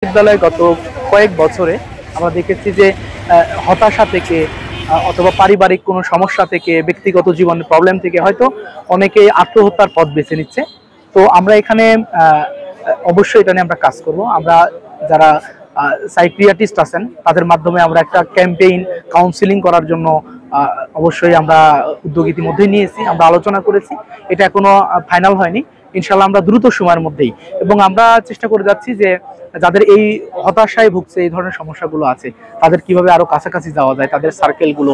বিদ্যালয়ে গত কয়েক বছরে আমরা দেখেছি যে হতাশা থেকে অথবা পারিবারিক কোনো সমস্যা থেকে ব্যক্তিগত জীবনের প্রবলেম থেকে হয়তো অনেকেই আত্মহত্যার পথ বেছে নিচ্ছে। তো আমরা এখানে অবশ্যই এটা নিয়ে আমরা কাজ করব। আমরা যারা সাইকিয়াট্রিস্ট আছেন তাদের মাধ্যমে আমরা একটা ক্যাম্পেইন কাউন্সিলিং করার জন্য অবশ্যই আমরা উদ্যোগ ইতিমধ্যেই নিয়েছি, আমরা আলোচনা করেছি। এটা এখনো ফাইনাল হয়নি, ইনশাল্লাহ আমরা দ্রুত সময়ের মধ্যেই। এবং আমরা চেষ্টা করে যাচ্ছি যে যাদের এই হতাশায় ভুগছে, এই ধরনের সমস্যাগুলো আছে, তাদের কিভাবে আরো কাছাকাছি যাওয়া যায়, তাদের সার্কেলগুলো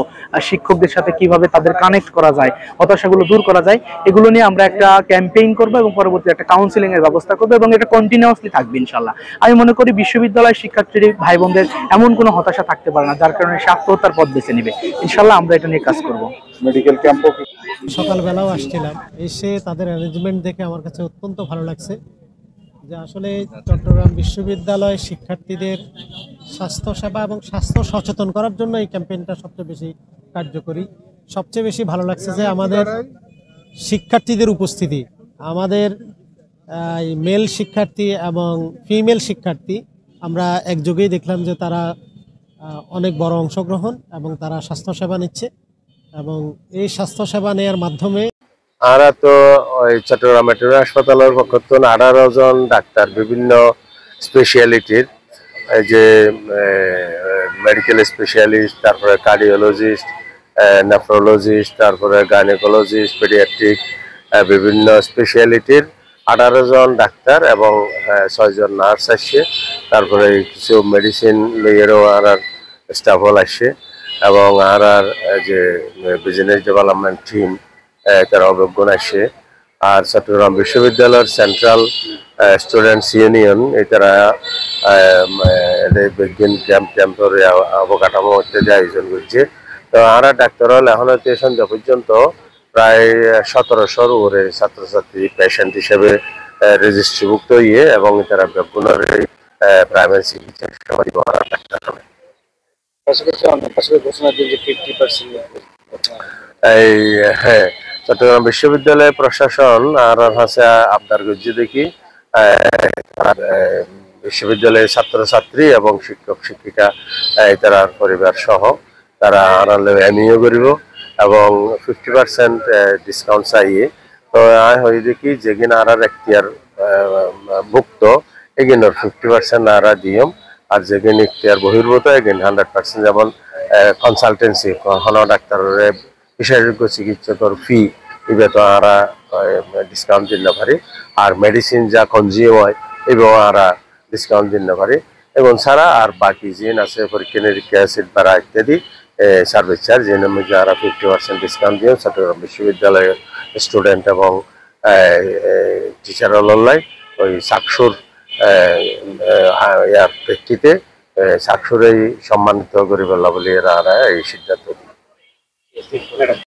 শিক্ষকদের সাথে কিভাবে তাদের কানেক্ট করা যায়, হতাশাগুলো দূর করা যায়, এগুলো নিয়ে আমরা একটা ক্যাম্পেইন করব এবং পরবর্তী একটা কাউন্সিলিং এর ব্যবস্থা করবো এবং এটা কন্টিনিউয়াসলি থাকবে ইনশাল্লাহ। আমি মনে করি বিশ্ববিদ্যালয় শিক্ষার্থী ভাই বোনদের এমন কোনো হতাশা থাকতে পারে না যার কারণে সে আত্মহত্যার পথ বেছে নেবে। ইনশাল্লাহ আমরা এটা নিয়ে কাজ করব। মেডিকেল ক্যাম্পও সকালবেলাও আসছিলাম, এসে তাদের অ্যারেঞ্জমেন্ট দেখে আমার কাছে অত্যন্ত ভালো লাগছে যে আসলে চট্টগ্রাম বিশ্ববিদ্যালয় শিক্ষার্থীদের স্বাস্থ্যসেবা এবং স্বাস্থ্য সচেতন করার জন্য এই ক্যাম্পেইনটা সবচেয়ে বেশি কার্যকরী। সবচেয়ে বেশি ভালো লাগছে যে আমাদের শিক্ষার্থীদের উপস্থিতি, আমাদের মেল শিক্ষার্থী এবং ফিমেল শিক্ষার্থী আমরা একযোগেই দেখলাম যে তারা অনেক বড় অংশগ্রহণ এবং তারা স্বাস্থ্যসেবা নিচ্ছে এবং এই স্বাস্থ্যসেবা নেওয়ার মাধ্যমে আমরা তো ওই চট্টগ্রাম মেট্রো হাসপাতালের পক্ষ থেকে 18 জন ডাক্তার বিভিন্ন স্পেশালিটির, এই যে মেডিকেল স্পেশালিস্ট, তারপরে কার্ডিওলজিস্ট, নেফ্রোলজিস্ট, তারপরে গাইনোকোলজিস্ট, পেডিয়াট্রিক, বিভিন্ন স্পেশালিটির 18 জন ডাক্তার এবং 6 জন নার্স আসছে। তারপরে কিছু মেডিসিন লইয়েরও আর স্টাফ হল আসছে এবং আর যে বিজনেস ডেভেলপমেন্ট টিম তারা অভিজ্ঞ আসছে। আর চট্টগ্রাম বিশ্ববিদ্যালয়ের সেন্ট্রাল স্টুডেন্টস ইউনিয়ন এই তারা বিজ্ঞান ক্যাম্পের অবকাঠামো ইত্যাদি আয়োজন করছে। তো আমরা ডাক্তার হল এখন সন্ধ্যা পর্যন্ত প্রায় 1700-র উপরে ছাত্রছাত্রী পেশেন্ট হিসেবে রেজিস্ট্রিভুক্ত হইয়ে এবং তারা বিজ্ঞানের প্রাইমারি চিকিৎসা সেবা দিব ডাক্তার হবে। এই হ্যাঁ, চট্টগ্রাম বিশ্ববিদ্যালয় প্রশাসন আর হচ্ছে আবদার করছে দেখি বিশ্ববিদ্যালয়ের ছাত্রছাত্রী এবং শিক্ষক শিক্ষিকা তারা পরিবার সহ তারা আনালে এমইও করিব এবং 50% ডিসকাউন্ট চাইয়ে। তো হয়ে দেখি যেগিন আর এখতিয়ার ভুক্ত এগিনের 50% আরা দিয়ম, আর যেগিন এখতিয়ার বহির্ভূত এগিন 100%, যেমন কনসালটেন্সি কোনো ডাক্তারের বিশেষজ্ঞ চিকিৎসকের ফি এবার তো আরা ডিসকাউন্ট দিতে পারি, আর মেডিসিন যা কনজিউম হয় এবার আরা ডিসকাউন্ট দিতে পারি এবং ছাড়া আর বাকি জিন আছে পরীক্ষা নিরীক্ষা অ্যাসিড ভাড়া ইত্যাদি সার্ভিস চার্জ এর মধ্যে আরা 50% ডিসকাউন্ট দিয়ে চট্টগ্রাম বিশ্ববিদ্যালয়ের স্টুডেন্ট এবং টিচারলাই ওই চাকসুর ইয়ার প্রেক্ষিতে চাকসুরেই সম্মানিত করি বলা বলে এরা এই সিদ্ধান্ত দিই।